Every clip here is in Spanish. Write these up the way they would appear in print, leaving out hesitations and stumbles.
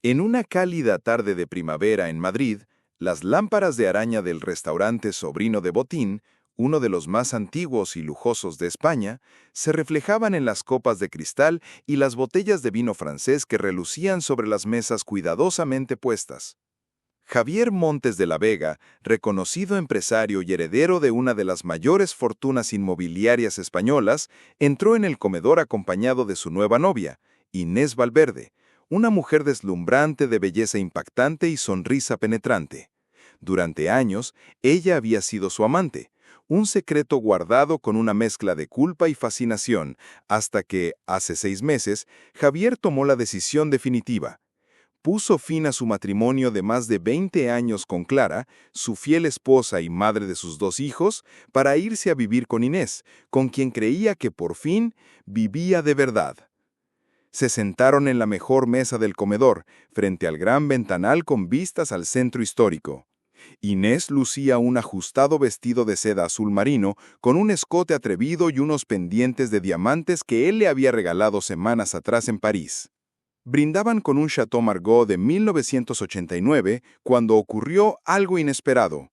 En una cálida tarde de primavera en Madrid, las lámparas de araña del restaurante Sobrino de Botín, uno de los más antiguos y lujosos de España, se reflejaban en las copas de cristal y las botellas de vino francés que relucían sobre las mesas cuidadosamente puestas. Javier Montes de la Vega, reconocido empresario y heredero de una de las mayores fortunas inmobiliarias españolas, entró en el comedor acompañado de su nueva novia, Inés Valverde, una mujer deslumbrante de belleza impactante y sonrisa penetrante. Durante años, ella había sido su amante, un secreto guardado con una mezcla de culpa y fascinación, hasta que, hace 6 meses, Javier tomó la decisión definitiva. Puso fin a su matrimonio de más de 20 años con Clara, su fiel esposa y madre de sus 2 hijos, para irse a vivir con Inés, con quien creía que por fin vivía de verdad. Se sentaron en la mejor mesa del comedor, frente al gran ventanal con vistas al centro histórico. Inés lucía un ajustado vestido de seda azul marino, con un escote atrevido y unos pendientes de diamantes que él le había regalado semanas atrás en París. Brindaban con un Chateau Margaux de 1989 cuando ocurrió algo inesperado.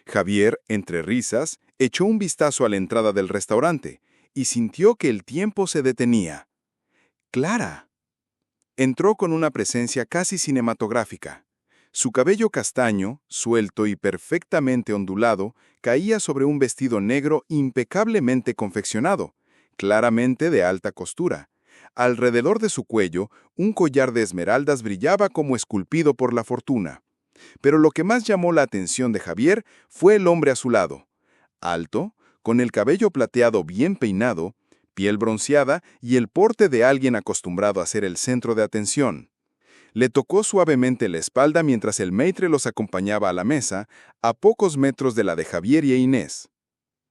Javier, entre risas, echó un vistazo a la entrada del restaurante y sintió que el tiempo se detenía. Clara. Entró con una presencia casi cinematográfica. Su cabello castaño, suelto y perfectamente ondulado, caía sobre un vestido negro impecablemente confeccionado, claramente de alta costura. Alrededor de su cuello, un collar de esmeraldas brillaba como esculpido por la fortuna. Pero lo que más llamó la atención de Javier fue el hombre a su lado. Alto, con el cabello plateado bien peinado, piel bronceada y el porte de alguien acostumbrado a ser el centro de atención. Le tocó suavemente la espalda mientras el maître los acompañaba a la mesa, a pocos metros de la de Javier y Inés.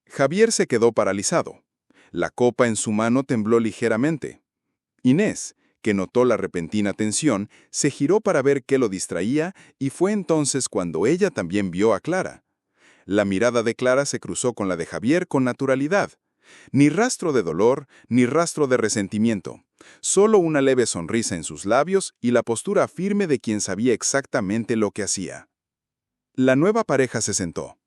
Javier se quedó paralizado. La copa en su mano tembló ligeramente. Inés, que notó la repentina tensión, se giró para ver qué lo distraía y fue entonces cuando ella también vio a Clara. La mirada de Clara se cruzó con la de Javier con naturalidad. Ni rastro de dolor, ni rastro de resentimiento. Solo una leve sonrisa en sus labios y la postura firme de quien sabía exactamente lo que hacía. La nueva pareja se sentó.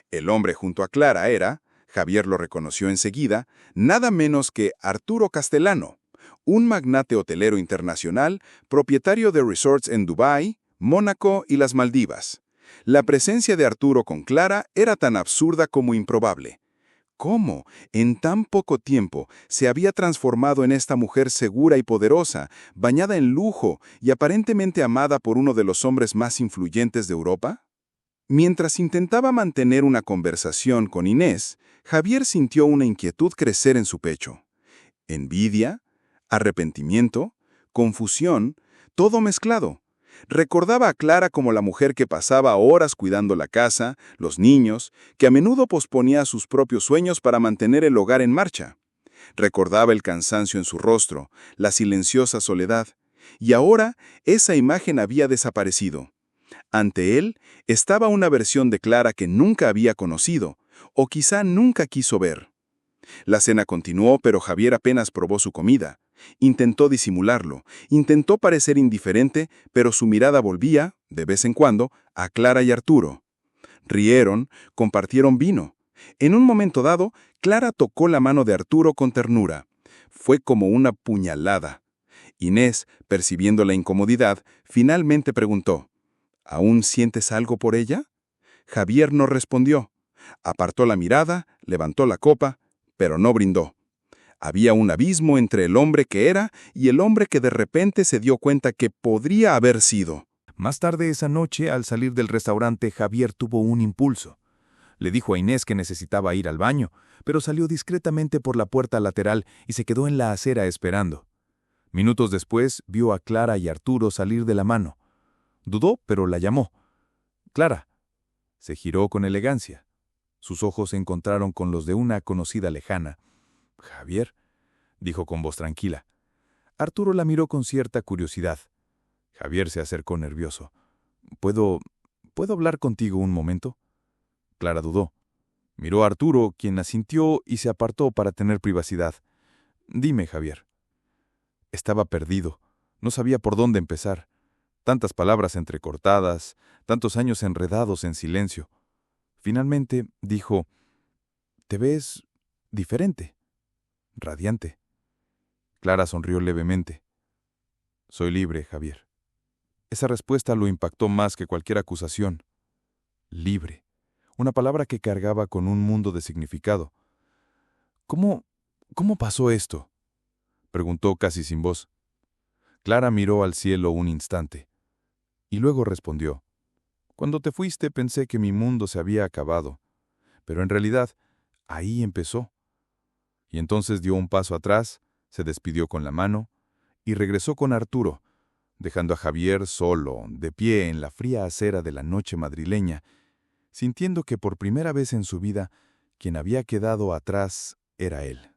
El hombre junto a Clara era, Javier lo reconoció enseguida, nada menos que Arturo Castellano, un magnate hotelero internacional, propietario de resorts en Dubái, Mónaco y las Maldivas. La presencia de Arturo con Clara era tan absurda como improbable. ¿Cómo, en tan poco tiempo, se había transformado en esta mujer segura y poderosa, bañada en lujo y aparentemente amada por uno de los hombres más influyentes de Europa? Mientras intentaba mantener una conversación con Inés, Javier sintió una inquietud crecer en su pecho. Envidia, arrepentimiento, confusión, todo mezclado. Recordaba a Clara como la mujer que pasaba horas cuidando la casa, los niños, que a menudo posponía sus propios sueños para mantener el hogar en marcha. Recordaba el cansancio en su rostro, la silenciosa soledad, y ahora esa imagen había desaparecido. Ante él estaba una versión de Clara que nunca había conocido, o quizá nunca quiso ver. La cena continuó, pero Javier apenas probó su comida. Intentó disimularlo, intentó parecer indiferente, pero su mirada volvía, de vez en cuando, a Clara y Arturo. Rieron, compartieron vino. En un momento dado, Clara tocó la mano de Arturo con ternura. Fue como una puñalada. Inés, percibiendo la incomodidad, finalmente preguntó, ¿aún sientes algo por ella? Javier no respondió. Apartó la mirada, levantó la copa, pero no brindó. Había un abismo entre el hombre que era y el hombre que de repente se dio cuenta que podría haber sido. Más tarde esa noche, al salir del restaurante, Javier tuvo un impulso. Le dijo a Inés que necesitaba ir al baño, pero salió discretamente por la puerta lateral y se quedó en la acera esperando. Minutos después, vio a Clara y Arturo salir de la mano. Dudó, pero la llamó. «Clara». Se giró con elegancia. Sus ojos se encontraron con los de una conocida lejana. «Javier», dijo con voz tranquila. Arturo la miró con cierta curiosidad. Javier se acercó nervioso. ¿Puedo hablar contigo un momento?» Clara dudó. Miró a Arturo, quien asintió y se apartó para tener privacidad. «Dime, Javier». Estaba perdido. No sabía por dónde empezar. Tantas palabras entrecortadas, tantos años enredados en silencio. Finalmente dijo: «Te ves diferente, radiante». Clara sonrió levemente. «Soy libre, Javier». Esa respuesta lo impactó más que cualquier acusación. Libre. Una palabra que cargaba con un mundo de significado. ¿Cómo pasó esto?», preguntó casi sin voz. Clara miró al cielo un instante, y luego respondió: «Cuando te fuiste pensé que mi mundo se había acabado, pero en realidad ahí empezó». Y entonces dio un paso atrás, se despidió con la mano, y regresó con Arturo, dejando a Javier solo, de pie en la fría acera de la noche madrileña, sintiendo que por primera vez en su vida, quien había quedado atrás era él.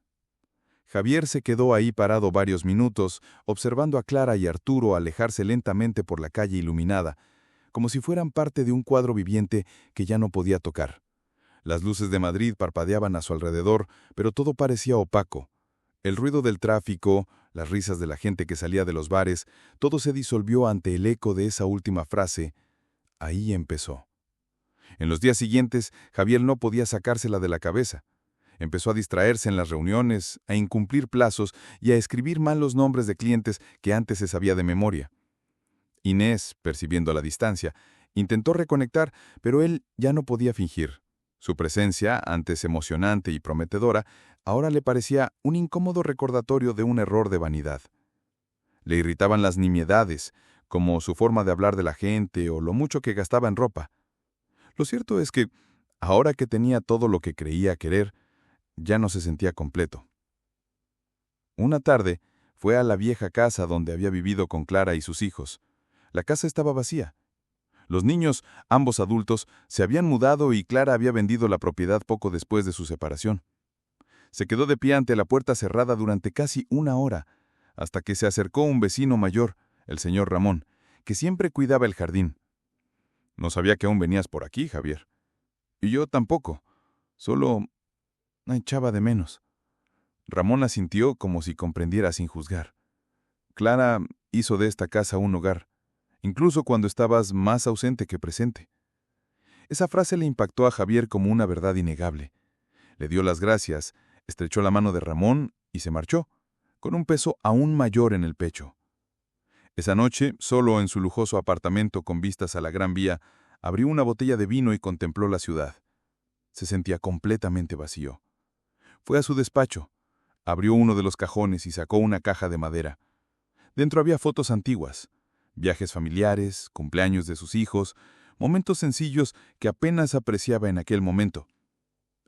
Javier se quedó ahí parado varios minutos, observando a Clara y Arturo alejarse lentamente por la calle iluminada, como si fueran parte de un cuadro viviente que ya no podía tocar. Las luces de Madrid parpadeaban a su alrededor, pero todo parecía opaco. El ruido del tráfico, las risas de la gente que salía de los bares, todo se disolvió ante el eco de esa última frase: «Ahí empezó». En los días siguientes, Javier no podía sacársela de la cabeza. Empezó a distraerse en las reuniones, a incumplir plazos y a escribir mal los nombres de clientes que antes se sabía de memoria. Inés, percibiendo la distancia, intentó reconectar, pero él ya no podía fingir. Su presencia, antes emocionante y prometedora, ahora le parecía un incómodo recordatorio de un error de vanidad. Le irritaban las nimiedades, como su forma de hablar de la gente o lo mucho que gastaba en ropa. Lo cierto es que, ahora que tenía todo lo que creía querer, ya no se sentía completo. Una tarde, fue a la vieja casa donde había vivido con Clara y sus hijos. La casa estaba vacía. Los niños, ambos adultos, se habían mudado y Clara había vendido la propiedad poco después de su separación. Se quedó de pie ante la puerta cerrada durante casi una hora, hasta que se acercó un vecino mayor, el señor Ramón, que siempre cuidaba el jardín. «No sabía que aún venías por aquí, Javier». «Y yo tampoco. Solo echaba de menos». Ramón asintió como si comprendiera sin juzgar. «Clara hizo de esta casa un hogar, incluso cuando estabas más ausente que presente». Esa frase le impactó a Javier como una verdad innegable. Le dio las gracias, estrechó la mano de Ramón y se marchó, con un peso aún mayor en el pecho. Esa noche, solo en su lujoso apartamento con vistas a la Gran Vía, abrió una botella de vino y contempló la ciudad. Se sentía completamente vacío. Fue a su despacho, abrió uno de los cajones y sacó una caja de madera. Dentro había fotos antiguas, viajes familiares, cumpleaños de sus hijos, momentos sencillos que apenas apreciaba en aquel momento.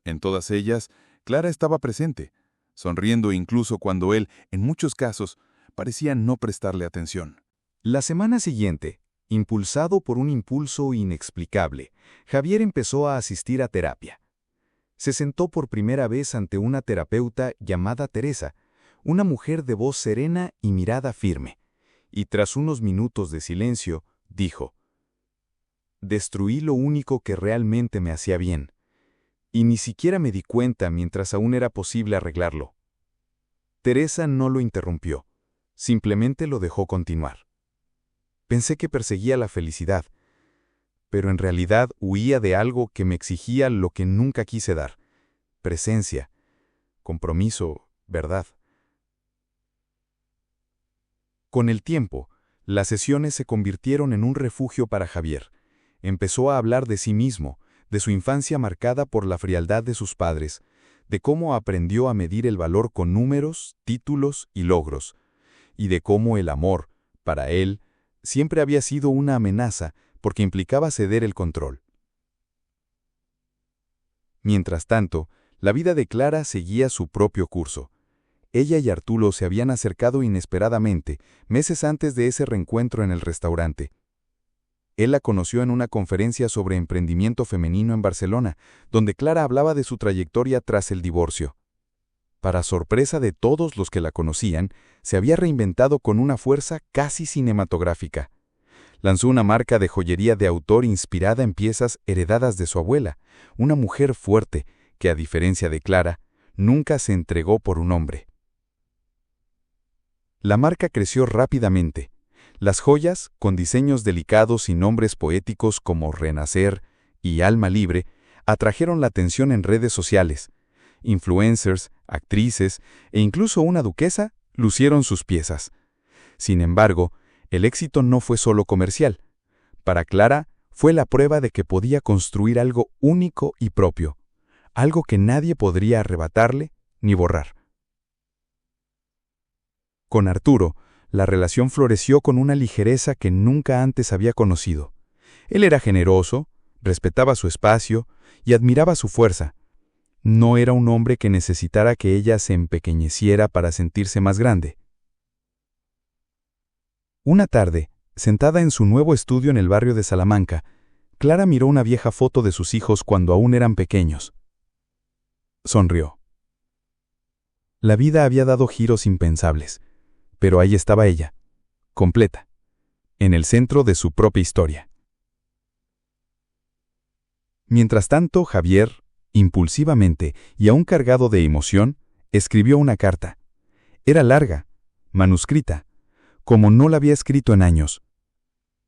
En todas ellas, Clara estaba presente, sonriendo incluso cuando él, en muchos casos, parecía no prestarle atención. La semana siguiente, impulsado por un impulso inexplicable, Javier empezó a asistir a terapia. Se sentó por primera vez ante una terapeuta llamada Teresa, una mujer de voz serena y mirada firme, y tras unos minutos de silencio, dijo: «Destruí lo único que realmente me hacía bien, y ni siquiera me di cuenta mientras aún era posible arreglarlo». Teresa no lo interrumpió, simplemente lo dejó continuar. «Pensé que perseguía la felicidad, pero en realidad huía de algo que me exigía lo que nunca quise dar: presencia, compromiso, verdad». Con el tiempo, las sesiones se convirtieron en un refugio para Javier. Empezó a hablar de sí mismo, de su infancia marcada por la frialdad de sus padres, de cómo aprendió a medir el valor con números, títulos y logros, y de cómo el amor, para él, siempre había sido una amenaza porque implicaba ceder el control. Mientras tanto, la vida de Clara seguía su propio curso. Ella y Arturo se habían acercado inesperadamente, meses antes de ese reencuentro en el restaurante. Él la conoció en una conferencia sobre emprendimiento femenino en Barcelona, donde Clara hablaba de su trayectoria tras el divorcio. Para sorpresa de todos los que la conocían, se había reinventado con una fuerza casi cinematográfica. Lanzó una marca de joyería de autor inspirada en piezas heredadas de su abuela, una mujer fuerte que, a diferencia de Clara, nunca se entregó por un hombre. La marca creció rápidamente. Las joyas, con diseños delicados y nombres poéticos como Renacer y Alma Libre, atrajeron la atención en redes sociales. Influencers, actrices e incluso una duquesa lucieron sus piezas. Sin embargo, el éxito no fue solo comercial. Para Clara, fue la prueba de que podía construir algo único y propio, algo que nadie podría arrebatarle ni borrar. Con Arturo, la relación floreció con una ligereza que nunca antes había conocido. Él era generoso, respetaba su espacio y admiraba su fuerza. No era un hombre que necesitara que ella se empequeñeciera para sentirse más grande. Una tarde, sentada en su nuevo estudio en el barrio de Salamanca, Clara miró una vieja foto de sus hijos cuando aún eran pequeños. Sonrió. La vida había dado giros impensables, pero ahí estaba ella, completa, en el centro de su propia historia. Mientras tanto, Javier, impulsivamente y aún cargado de emoción, escribió una carta. Era larga, manuscrita, como no la había escrito en años.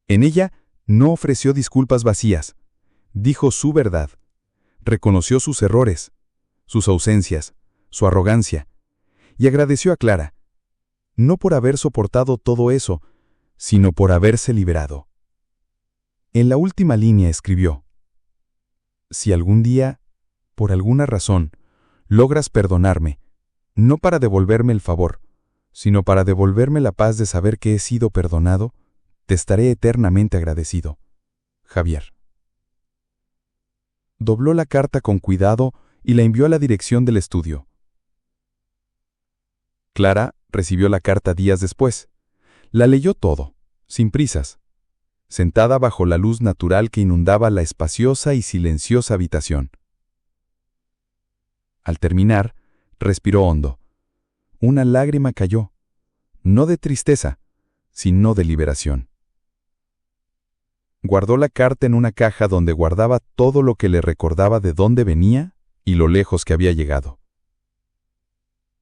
En ella no ofreció disculpas vacías, dijo su verdad, reconoció sus errores, sus ausencias, su arrogancia, y agradeció a Clara, no por haber soportado todo eso, sino por haberse liberado. En la última línea escribió: si algún día, por alguna razón, logras perdonarme, no para devolverme el favor, sino para devolverme la paz de saber que he sido perdonado, te estaré eternamente agradecido. Javier. Dobló la carta con cuidado y la envió a la dirección del estudio. Clara recibió la carta días después. La leyó todo, sin prisas, sentada bajo la luz natural que inundaba la espaciosa y silenciosa habitación. Al terminar, respiró hondo. Una lágrima cayó, no de tristeza, sino de liberación. Guardó la carta en una caja donde guardaba todo lo que le recordaba de dónde venía y lo lejos que había llegado.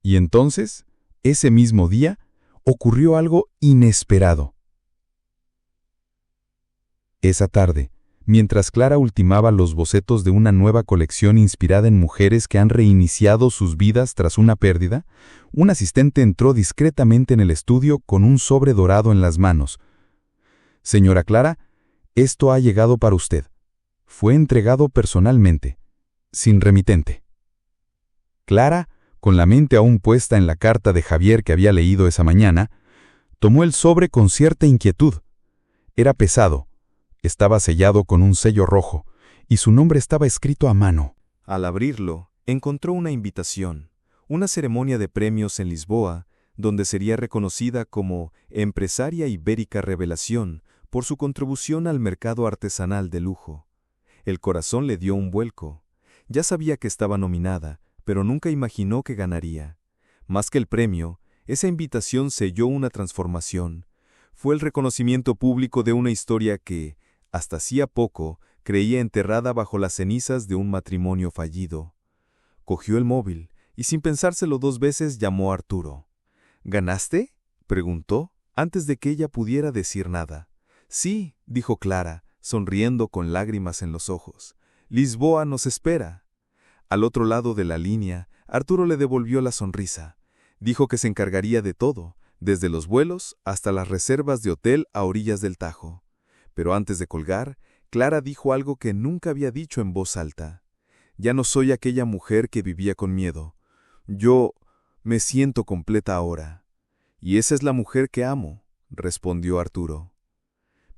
Y entonces, ese mismo día, ocurrió algo inesperado. Esa tarde, mientras Clara ultimaba los bocetos de una nueva colección inspirada en mujeres que han reiniciado sus vidas tras una pérdida, un asistente entró discretamente en el estudio con un sobre dorado en las manos. «Señora Clara, esto ha llegado para usted. Fue entregado personalmente, sin remitente». Clara, con la mente aún puesta en la carta de Javier que había leído esa mañana, tomó el sobre con cierta inquietud. Era pesado, estaba sellado con un sello rojo, y su nombre estaba escrito a mano. Al abrirlo, encontró una invitación, una ceremonia de premios en Lisboa, donde sería reconocida como Empresaria Ibérica Revelación por su contribución al mercado artesanal de lujo. El corazón le dio un vuelco. Ya sabía que estaba nominada, pero nunca imaginó que ganaría. Más que el premio, esa invitación selló una transformación. Fue el reconocimiento público de una historia que, hasta hacía poco, creía enterrada bajo las cenizas de un matrimonio fallido. Cogió el móvil y sin pensárselo 2 veces llamó a Arturo. ¿Ganaste?, preguntó, antes de que ella pudiera decir nada. Sí, dijo Clara, sonriendo con lágrimas en los ojos. Lisboa nos espera. Al otro lado de la línea, Arturo le devolvió la sonrisa. Dijo que se encargaría de todo, desde los vuelos hasta las reservas de hotel a orillas del Tajo. Pero antes de colgar, Clara dijo algo que nunca había dicho en voz alta. Ya no soy aquella mujer que vivía con miedo. Yo me siento completa ahora. Y esa es la mujer que amo, respondió Arturo.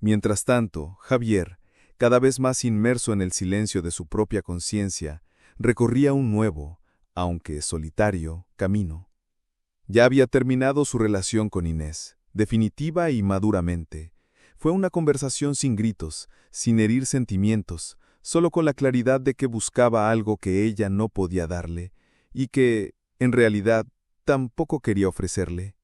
Mientras tanto, Javier, cada vez más inmerso en el silencio de su propia conciencia, recorría un nuevo, aunque solitario, camino. Ya había terminado su relación con Inés, definitiva y maduramente. Fue una conversación sin gritos, sin herir sentimientos, solo con la claridad de que buscaba algo que ella no podía darle, y que, en realidad, tampoco quería ofrecerle.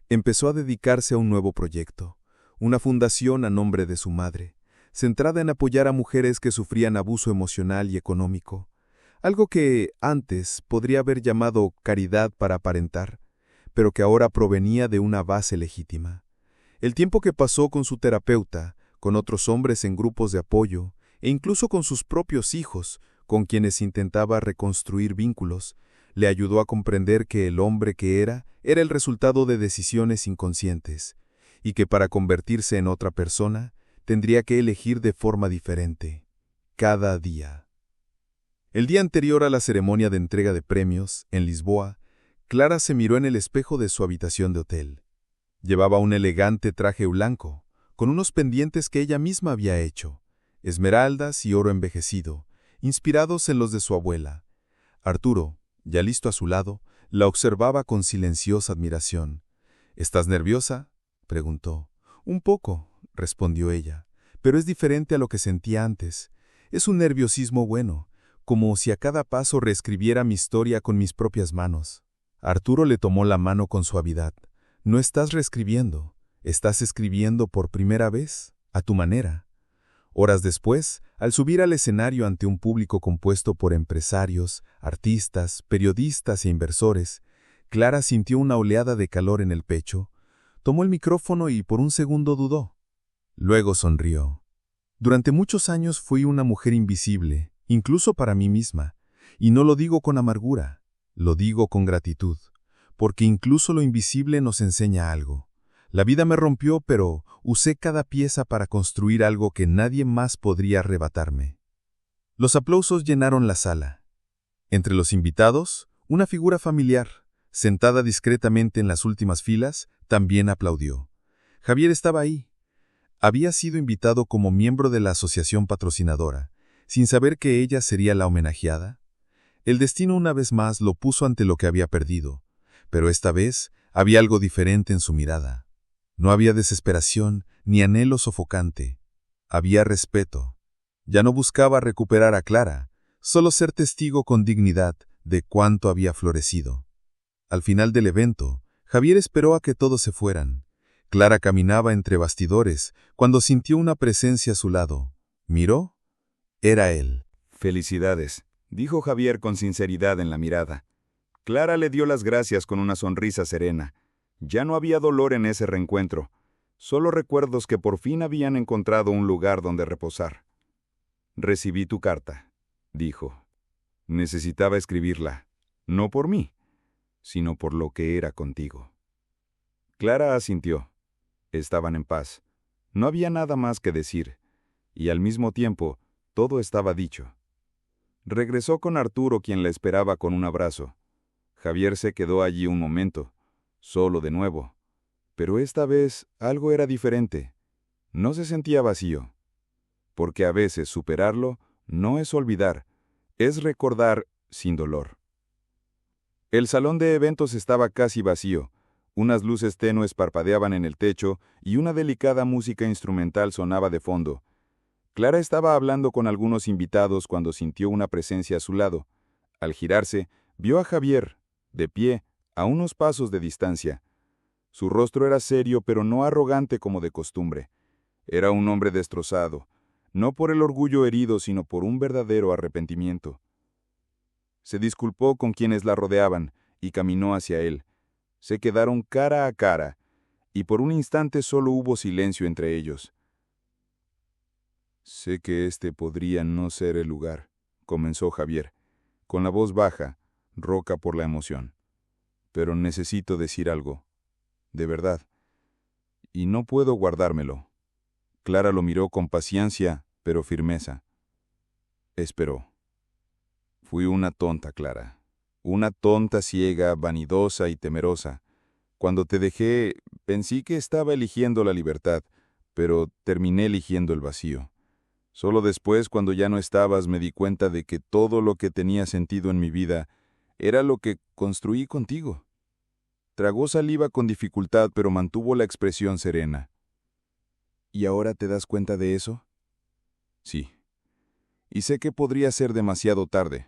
Empezó a dedicarse a un nuevo proyecto, una fundación a nombre de su madre, centrada en apoyar a mujeres que sufrían abuso emocional y económico, algo que antes podría haber llamado caridad para aparentar, pero que ahora provenía de una base legítima. El tiempo que pasó con su terapeuta, con otros hombres en grupos de apoyo, e incluso con sus propios hijos, con quienes intentaba reconstruir vínculos, le ayudó a comprender que el hombre que era el resultado de decisiones inconscientes, y que para convertirse en otra persona, tendría que elegir de forma diferente, cada día. El día anterior a la ceremonia de entrega de premios, en Lisboa, Clara se miró en el espejo de su habitación de hotel. Llevaba un elegante traje blanco, con unos pendientes que ella misma había hecho, esmeraldas y oro envejecido, inspirados en los de su abuela. Arturo, ya listo a su lado, la observaba con silenciosa admiración. «¿Estás nerviosa?», preguntó. «Un poco», respondió ella, «pero es diferente a lo que sentía antes. Es un nerviosismo bueno, como si a cada paso reescribiera mi historia con mis propias manos». Arturo le tomó la mano con suavidad. «No estás reescribiendo, estás escribiendo por primera vez, a tu manera». Horas después, al subir al escenario ante un público compuesto por empresarios, artistas, periodistas e inversores, Clara sintió una oleada de calor en el pecho, tomó el micrófono y por un segundo dudó. Luego sonrió. «Durante muchos años fui una mujer invisible, incluso para mí misma, y no lo digo con amargura, lo digo con gratitud, porque incluso lo invisible nos enseña algo. La vida me rompió, pero usé cada pieza para construir algo que nadie más podría arrebatarme». Los aplausos llenaron la sala. Entre los invitados, una figura familiar, sentada discretamente en las últimas filas, también aplaudió. Javier estaba ahí. Había sido invitado como miembro de la asociación patrocinadora, sin saber que ella sería la homenajeada. El destino una vez más lo puso ante lo que había perdido, pero esta vez había algo diferente en su mirada. No había desesperación ni anhelo sofocante. Había respeto. Ya no buscaba recuperar a Clara, solo ser testigo con dignidad de cuánto había florecido. Al final del evento, Javier esperó a que todos se fueran. Clara caminaba entre bastidores cuando sintió una presencia a su lado. Miró. Era él. «Felicidades», dijo Javier con sinceridad en la mirada. Clara le dio las gracias con una sonrisa serena. Ya no había dolor en ese reencuentro, solo recuerdos que por fin habían encontrado un lugar donde reposar. «Recibí tu carta», dijo. «Necesitaba escribirla, no por mí, sino por lo que era contigo». Clara asintió. Estaban en paz. No había nada más que decir, y al mismo tiempo, todo estaba dicho. Regresó con Arturo, quien la esperaba con un abrazo. Javier se quedó allí un momento, solo de nuevo. Pero esta vez algo era diferente. No se sentía vacío. Porque a veces superarlo no es olvidar, es recordar sin dolor. El salón de eventos estaba casi vacío. Unas luces tenues parpadeaban en el techo y una delicada música instrumental sonaba de fondo. Clara estaba hablando con algunos invitados cuando sintió una presencia a su lado. Al girarse, vio a Javier, de pie, a unos pasos de distancia. Su rostro era serio, pero no arrogante como de costumbre. Era un hombre destrozado, no por el orgullo herido, sino por un verdadero arrepentimiento. Se disculpó con quienes la rodeaban y caminó hacia él. Se quedaron cara a cara, y por un instante solo hubo silencio entre ellos. «Sé que este podría no ser el lugar», comenzó Javier, con la voz baja, rouca por la emoción. «Pero necesito decir algo, de verdad, y no puedo guardármelo». Clara lo miró con paciencia, pero firmeza. Esperó. «Fui una tonta, Clara. Una tonta ciega, vanidosa y temerosa. Cuando te dejé, pensé que estaba eligiendo la libertad, pero terminé eligiendo el vacío. Solo después, cuando ya no estabas, me di cuenta de que todo lo que tenía sentido en mi vida era lo que construí contigo». Tragó saliva con dificultad, pero mantuvo la expresión serena. «¿Y ahora te das cuenta de eso?» «Sí. Y sé que podría ser demasiado tarde.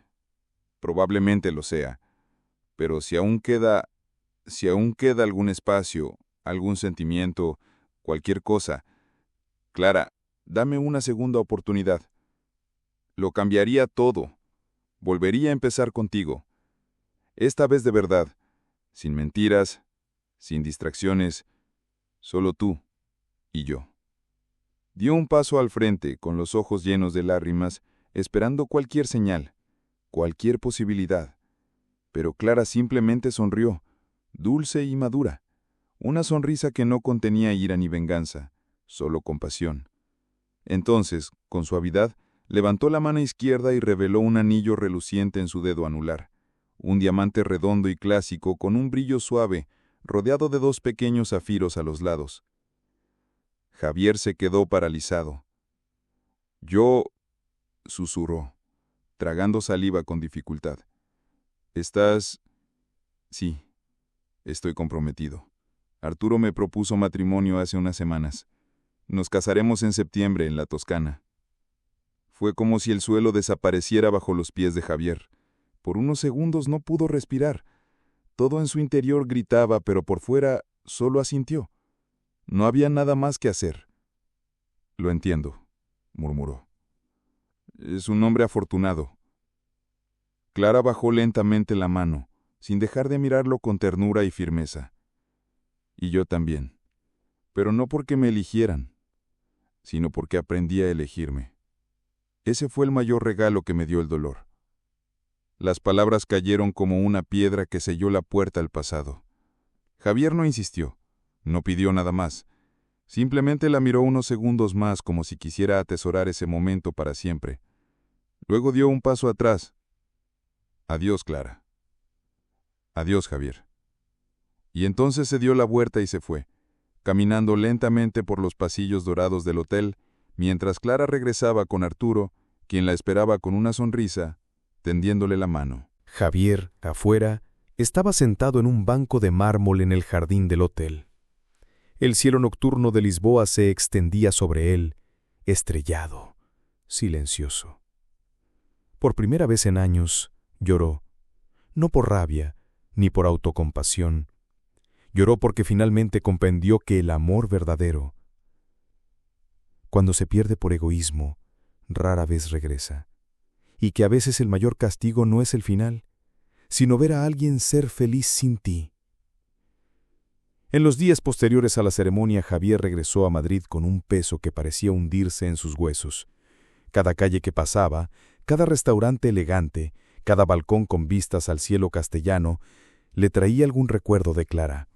Probablemente lo sea. Pero si aún queda algún espacio, algún sentimiento, cualquier cosa, Clara, dame una segunda oportunidad. Lo cambiaría todo. Volvería a empezar contigo. Esta vez de verdad, sin mentiras, sin distracciones, solo tú Y yo. Dio un paso al frente, con los ojos llenos de lágrimas, esperando cualquier señal, cualquier posibilidad. Pero Clara simplemente sonrió, dulce y madura. Una sonrisa que no contenía ira ni venganza, solo compasión. Entonces, con suavidad, levantó la mano izquierda y reveló un anillo reluciente en su dedo anular. Un diamante redondo y clásico con un brillo suave, rodeado de 2 pequeños zafiros a los lados. Javier se quedó paralizado. Yo, susurró, tragando saliva con dificultad. ¿Estás? Sí, estoy comprometido. Arturo me propuso matrimonio hace unas semanas. Nos casaremos en septiembre en la Toscana. Fue como si el suelo desapareciera bajo los pies de Javier. Por unos segundos no pudo respirar. Todo en su interior gritaba, pero por fuera solo asintió. No había nada más que hacer. Lo entiendo, murmuró. Es un hombre afortunado. Clara bajó lentamente la mano, sin dejar de mirarlo con ternura y firmeza. Y yo también. Pero no porque me eligieran, sino porque aprendí a elegirme. Ese fue el mayor regalo que me dio el dolor. Las palabras cayeron como una piedra que selló la puerta al pasado. Javier no insistió, no pidió nada más. Simplemente la miró unos segundos más como si quisiera atesorar ese momento para siempre. Luego dio un paso atrás. Adiós, Clara. Adiós, Javier. Y entonces se dio la vuelta y se fue, caminando lentamente por los pasillos dorados del hotel, mientras Clara regresaba con Arturo, quien la esperaba con una sonrisa, tendiéndole la mano. Javier, afuera, estaba sentado en un banco de mármol en el jardín del hotel. El cielo nocturno de Lisboa se extendía sobre él, estrellado, silencioso. Por primera vez en años, lloró, no por rabia, ni por autocompasión. Lloró porque finalmente comprendió que el amor verdadero, cuando se pierde por egoísmo, rara vez regresa, y que a veces el mayor castigo no es el final, sino ver a alguien ser feliz sin ti. En los días posteriores a la ceremonia, Javier regresó a Madrid con un peso que parecía hundirse en sus huesos. Cada calle que pasaba, cada restaurante elegante, cada balcón con vistas al cielo castellano, le traía algún recuerdo de Clara.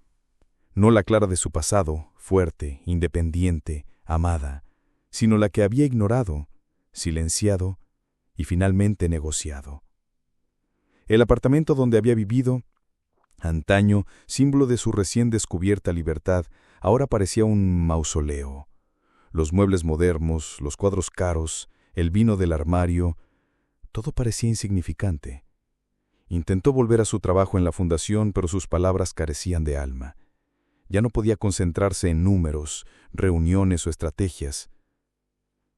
No la Clara de su pasado, fuerte, independiente, amada, sino la que había ignorado, silenciado y finalmente negociado. El apartamento donde había vivido, antaño, símbolo de su recién descubierta libertad, ahora parecía un mausoleo. Los muebles modernos, los cuadros caros, el vino del armario, todo parecía insignificante. Intentó volver a su trabajo en la fundación, pero sus palabras carecían de alma. Ya no podía concentrarse en números, reuniones o estrategias.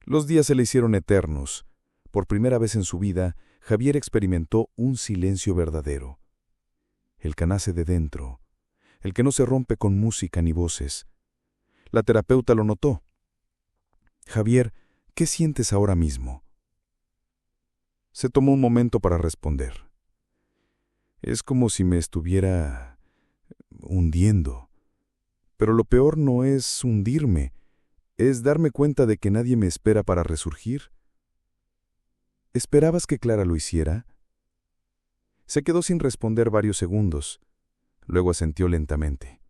Los días se le hicieron eternos. Por primera vez en su vida, Javier experimentó un silencio verdadero. El que nace de dentro, el que no se rompe con música ni voces. La terapeuta lo notó. Javier, ¿qué sientes ahora mismo? Se tomó un momento para responder. Es como si me estuviera hundiendo. Pero lo peor no es hundirme, es darme cuenta de que nadie me espera para resurgir. ¿Esperabas que Clara lo hiciera? Se quedó sin responder varios segundos. Luego asintió lentamente.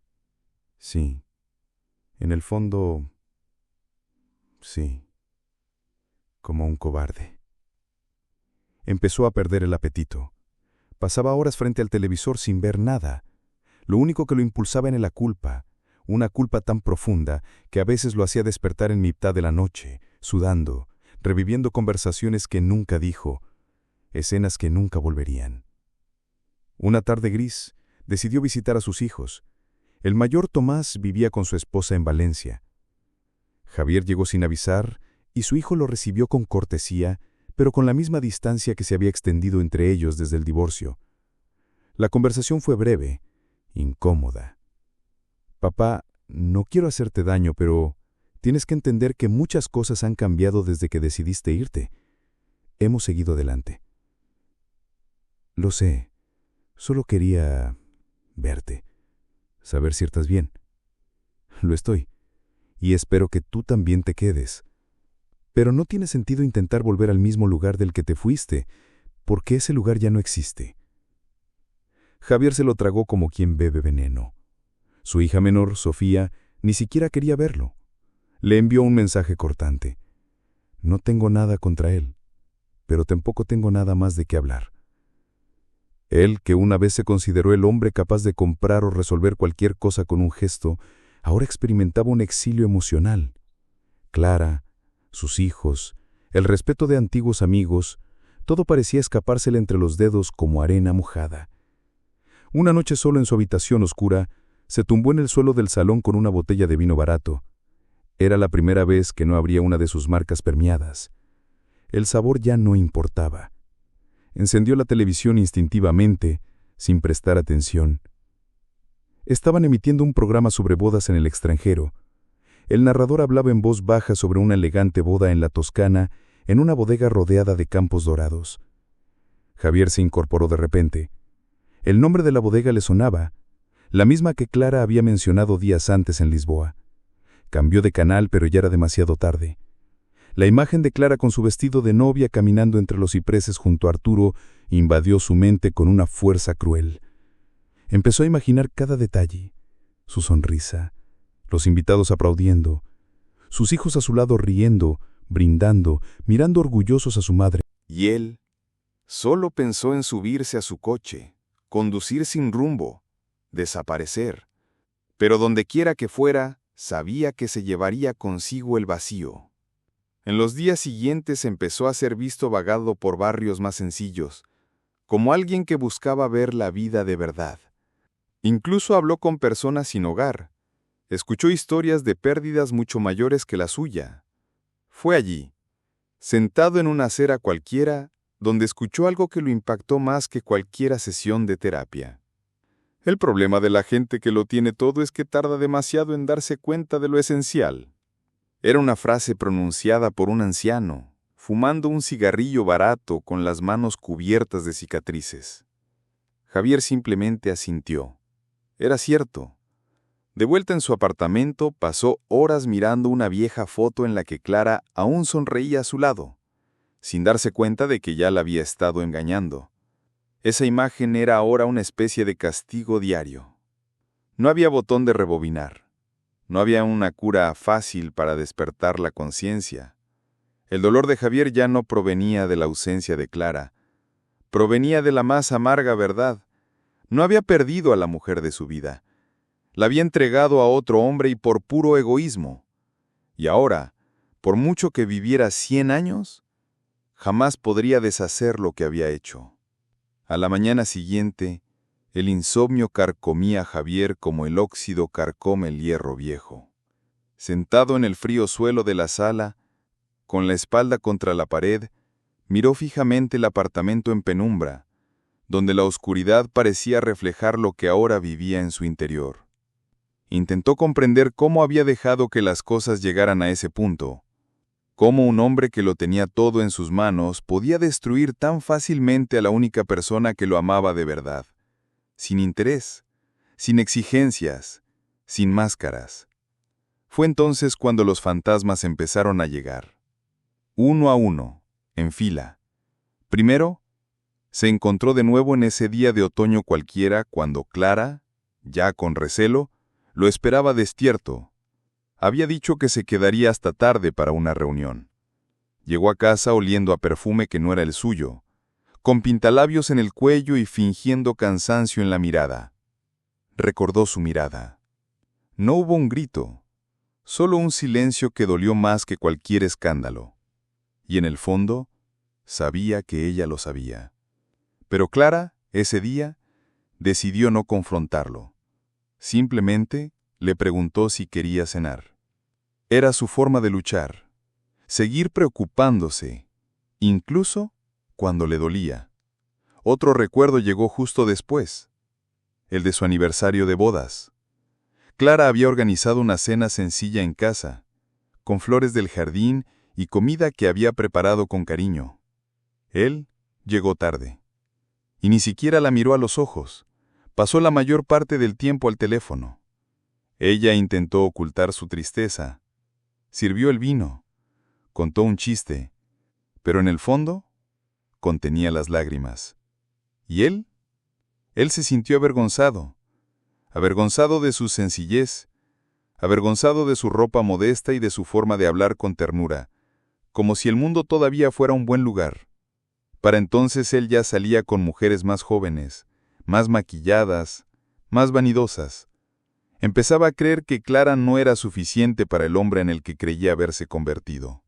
Sí. En el fondo, sí. Como un cobarde. Empezó a perder el apetito. Pasaba horas frente al televisor sin ver nada. Lo único que lo impulsaba era la culpa, una culpa tan profunda que a veces lo hacía despertar en mitad de la noche, sudando, reviviendo conversaciones que nunca dijo, escenas que nunca volverían. Una tarde gris, decidió visitar a sus hijos. El mayor Tomás vivía con su esposa en Valencia. Javier llegó sin avisar y su hijo lo recibió con cortesía, pero con la misma distancia que se había extendido entre ellos desde el divorcio. La conversación fue breve, incómoda. Papá, no quiero hacerte daño, pero tienes que entender que muchas cosas han cambiado desde que decidiste irte. Hemos seguido adelante. Lo sé. Solo quería verte, saber si estás bien. Lo estoy. y espero que tú también te quedes. Pero no tiene sentido intentar volver al mismo lugar del que te fuiste, porque ese lugar ya no existe. Javier se lo tragó como quien bebe veneno. Su hija menor, Sofía, ni siquiera quería verlo. Le envió un mensaje cortante. No tengo nada contra él, pero tampoco tengo nada más de qué hablar. Él, que una vez se consideró el hombre capaz de comprar o resolver cualquier cosa con un gesto, ahora experimentaba un exilio emocional. Clara, sus hijos, el respeto de antiguos amigos, todo parecía escapársele entre los dedos como arena mojada. Una noche solo en su habitación oscura, se tumbó en el suelo del salón con una botella de vino barato. Era la primera vez que no abría una de sus marcas permeadas. El sabor ya no importaba. Encendió la televisión instintivamente, sin prestar atención. Estaban emitiendo un programa sobre bodas en el extranjero. El narrador hablaba en voz baja sobre una elegante boda en la Toscana, en una bodega rodeada de campos dorados. Javier se incorporó de repente. El nombre de la bodega le sonaba, la misma que Clara había mencionado días antes en Lisboa. Cambió de canal, pero ya era demasiado tarde. La imagen de Clara con su vestido de novia caminando entre los cipreses junto a Arturo invadió su mente con una fuerza cruel. Empezó a imaginar cada detalle, su sonrisa, los invitados aplaudiendo, sus hijos a su lado riendo, brindando, mirando orgullosos a su madre. Y él solo pensó en subirse a su coche, conducir sin rumbo, desaparecer. Pero donde quiera que fuera, sabía que se llevaría consigo el vacío. En los días siguientes empezó a ser visto vagando por barrios más sencillos, como alguien que buscaba ver la vida de verdad. Incluso habló con personas sin hogar. Escuchó historias de pérdidas mucho mayores que la suya. Fue allí, sentado en una acera cualquiera, donde escuchó algo que lo impactó más que cualquier sesión de terapia. El problema de la gente que lo tiene todo es que tarda demasiado en darse cuenta de lo esencial. Era una frase pronunciada por un anciano, fumando un cigarrillo barato con las manos cubiertas de cicatrices. Javier simplemente asintió. Era cierto. De vuelta en su apartamento, pasó horas mirando una vieja foto en la que Clara aún sonreía a su lado, sin darse cuenta de que ya la había estado engañando. Esa imagen era ahora una especie de castigo diario. No había botón de rebobinar. No había una cura fácil para despertar la conciencia. El dolor de Javier ya no provenía de la ausencia de Clara. Provenía de la más amarga verdad. No había perdido a la mujer de su vida. La había entregado a otro hombre y por puro egoísmo. Y ahora, por mucho que viviera 100 años, jamás podría deshacer lo que había hecho. A la mañana siguiente, el insomnio carcomía a Javier como el óxido carcome el hierro viejo. Sentado en el frío suelo de la sala, con la espalda contra la pared, miró fijamente el apartamento en penumbra, donde la oscuridad parecía reflejar lo que ahora vivía en su interior. Intentó comprender cómo había dejado que las cosas llegaran a ese punto, cómo un hombre que lo tenía todo en sus manos podía destruir tan fácilmente a la única persona que lo amaba de verdad, sin interés, sin exigencias, sin máscaras. Fue entonces cuando los fantasmas empezaron a llegar, uno a uno, en fila. Primero, se encontró de nuevo en ese día de otoño cualquiera cuando Clara, ya con recelo, lo esperaba despierto. Había dicho que se quedaría hasta tarde para una reunión. Llegó a casa oliendo a perfume que no era el suyo, con pintalabios en el cuello y fingiendo cansancio en la mirada. Recordó su mirada. No hubo un grito, solo un silencio que dolió más que cualquier escándalo. Y en el fondo, sabía que ella lo sabía. Pero Clara, ese día, decidió no confrontarlo. Simplemente le preguntó si quería cenar. Era su forma de luchar, seguir preocupándose, incluso cuando le dolía. Otro recuerdo llegó justo después, el de su aniversario de bodas. Clara había organizado una cena sencilla en casa, con flores del jardín y comida que había preparado con cariño. Él llegó tarde, y ni siquiera la miró a los ojos. Pasó la mayor parte del tiempo al teléfono. Ella intentó ocultar su tristeza, sirvió el vino, contó un chiste, pero en el fondo contenía las lágrimas. ¿Y él? Él se sintió avergonzado, avergonzado de su sencillez, avergonzado de su ropa modesta y de su forma de hablar con ternura, como si el mundo todavía fuera un buen lugar. Para entonces él ya salía con mujeres más jóvenes, más maquilladas, más vanidosas. Empezaba a creer que Clara no era suficiente para el hombre en el que creía haberse convertido.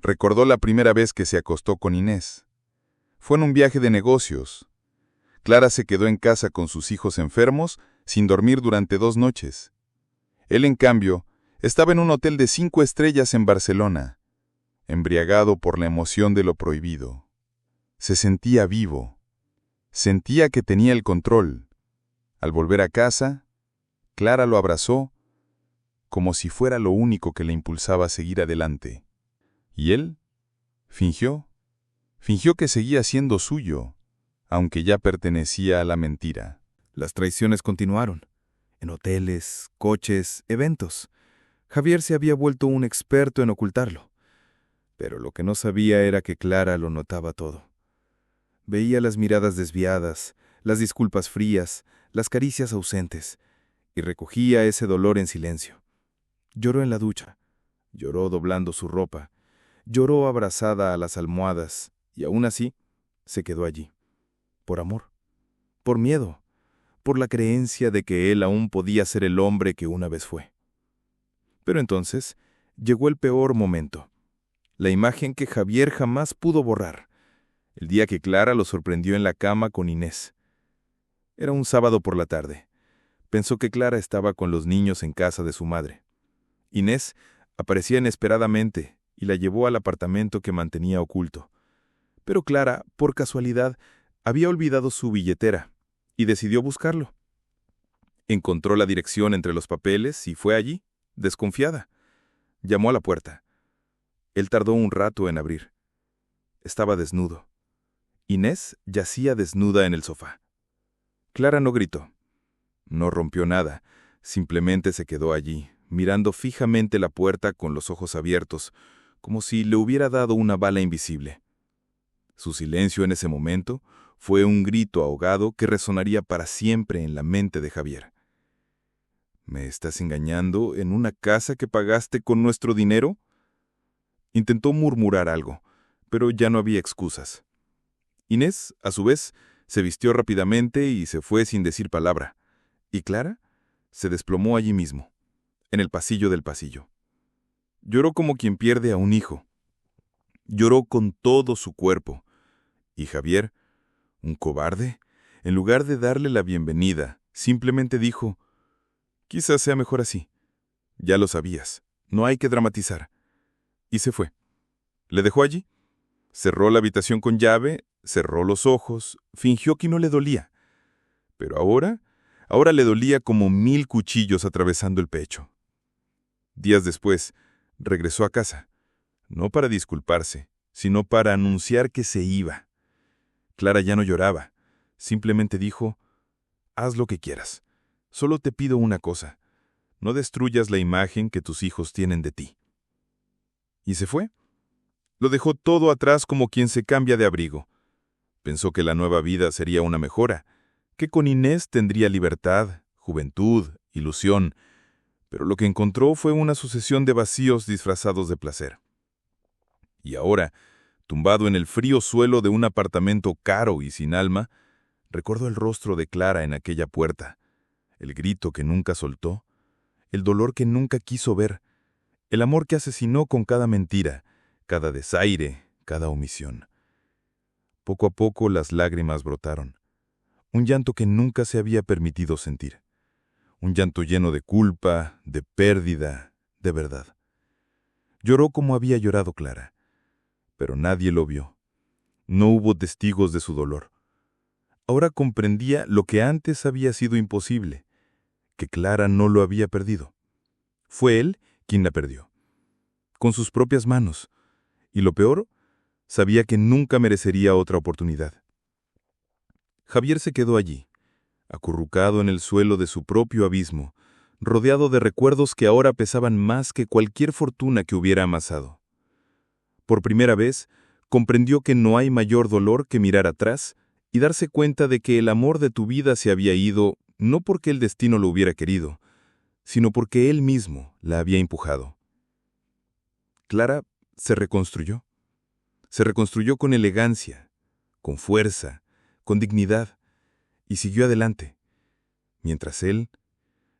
Recordó la primera vez que se acostó con Inés. Fue en un viaje de negocios. Clara se quedó en casa con sus hijos enfermos, sin dormir durante 2 noches. Él, en cambio, estaba en un hotel de 5 estrellas en Barcelona, embriagado por la emoción de lo prohibido. Se sentía vivo. Sentía que tenía el control. Al volver a casa, Clara lo abrazó, como si fuera lo único que le impulsaba a seguir adelante. Y él fingió que seguía siendo suyo, aunque ya pertenecía a la mentira. Las traiciones continuaron. En hoteles, coches, eventos. Javier se había vuelto un experto en ocultarlo. Pero lo que no sabía era que Clara lo notaba todo. Veía las miradas desviadas, las disculpas frías, las caricias ausentes, y recogía ese dolor en silencio. Lloró en la ducha, lloró doblando su ropa, lloró abrazada a las almohadas, y aún así se quedó allí. Por amor, por miedo, por la creencia de que él aún podía ser el hombre que una vez fue. Pero entonces llegó el peor momento, la imagen que Javier jamás pudo borrar, el día que Clara lo sorprendió en la cama con Inés. Era un sábado por la tarde. Pensó que Clara estaba con los niños en casa de su madre. Inés aparecía inesperadamente y la llevó al apartamento que mantenía oculto. Pero Clara, por casualidad, había olvidado su billetera y decidió buscarlo. Encontró la dirección entre los papeles y fue allí, desconfiada. Llamó a la puerta. Él tardó un rato en abrir. Estaba desnudo. Inés yacía desnuda en el sofá. Clara no gritó. No rompió nada, simplemente se quedó allí, mirando fijamente la puerta con los ojos abiertos, como si le hubiera dado una bala invisible. Su silencio en ese momento fue un grito ahogado que resonaría para siempre en la mente de Javier. ¿Me estás engañando en una casa que pagaste con nuestro dinero? Intentó murmurar algo, pero ya no había excusas. Inés, a su vez, se vistió rápidamente y se fue sin decir palabra. ¿Y Clara? Se desplomó allí mismo, en el pasillo del pasillo. Lloró como quien pierde a un hijo. Lloró con todo su cuerpo. Y Javier, un cobarde, en lugar de darle la bienvenida, simplemente dijo: «Quizás sea mejor así. Ya lo sabías. No hay que dramatizar». Y se fue. Le dejó allí. Cerró la habitación con llave, cerró los ojos, fingió que no le dolía. Pero ahora le dolía como 1000 cuchillos atravesando el pecho. Días después, regresó a casa, no para disculparse, sino para anunciar que se iba. Clara ya no lloraba, simplemente dijo: «Haz lo que quieras. Solo te pido una cosa. No destruyas la imagen que tus hijos tienen de ti». Y se fue. Lo dejó todo atrás como quien se cambia de abrigo. Pensó que la nueva vida sería una mejora, que con Inés tendría libertad, juventud, ilusión, pero lo que encontró fue una sucesión de vacíos disfrazados de placer. Y ahora, tumbado en el frío suelo de un apartamento caro y sin alma, recordó el rostro de Clara en aquella puerta, el grito que nunca soltó, el dolor que nunca quiso ver, el amor que asesinó con cada mentira, cada desaire, cada omisión. Poco a poco las lágrimas brotaron, un llanto que nunca se había permitido sentir, un llanto lleno de culpa, de pérdida, de verdad. Lloró como había llorado Clara, pero nadie lo vio. No hubo testigos de su dolor. Ahora comprendía lo que antes había sido imposible, que Clara no lo había perdido. Fue él quien la perdió, con sus propias manos, y lo peor, sabía que nunca merecería otra oportunidad. Javier se quedó allí, acurrucado en el suelo de su propio abismo, rodeado de recuerdos que ahora pesaban más que cualquier fortuna que hubiera amasado. Por primera vez, comprendió que no hay mayor dolor que mirar atrás y darse cuenta de que el amor de tu vida se había ido no porque el destino lo hubiera querido, sino porque él mismo la había empujado. Clara se reconstruyó. Se reconstruyó con elegancia, con fuerza, con dignidad, y siguió adelante, mientras él,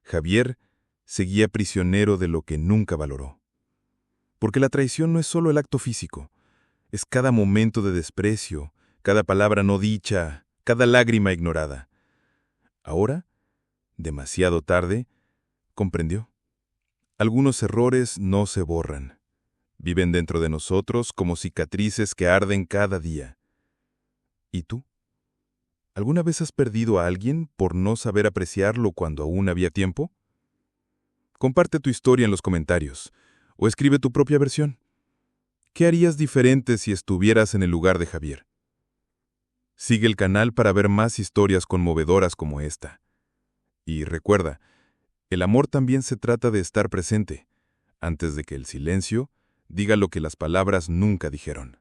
Javier, seguía prisionero de lo que nunca valoró. Porque la traición no es solo el acto físico, es cada momento de desprecio, cada palabra no dicha, cada lágrima ignorada. Ahora, demasiado tarde, comprendió. Algunos errores no se borran. Viven dentro de nosotros como cicatrices que arden cada día. ¿Y tú? ¿Alguna vez has perdido a alguien por no saber apreciarlo cuando aún había tiempo? Comparte tu historia en los comentarios o escribe tu propia versión. ¿Qué harías diferente si estuvieras en el lugar de Javier? Sigue el canal para ver más historias conmovedoras como esta. Y recuerda, el amor también se trata de estar presente, antes de que el silencio diga lo que las palabras nunca dijeron.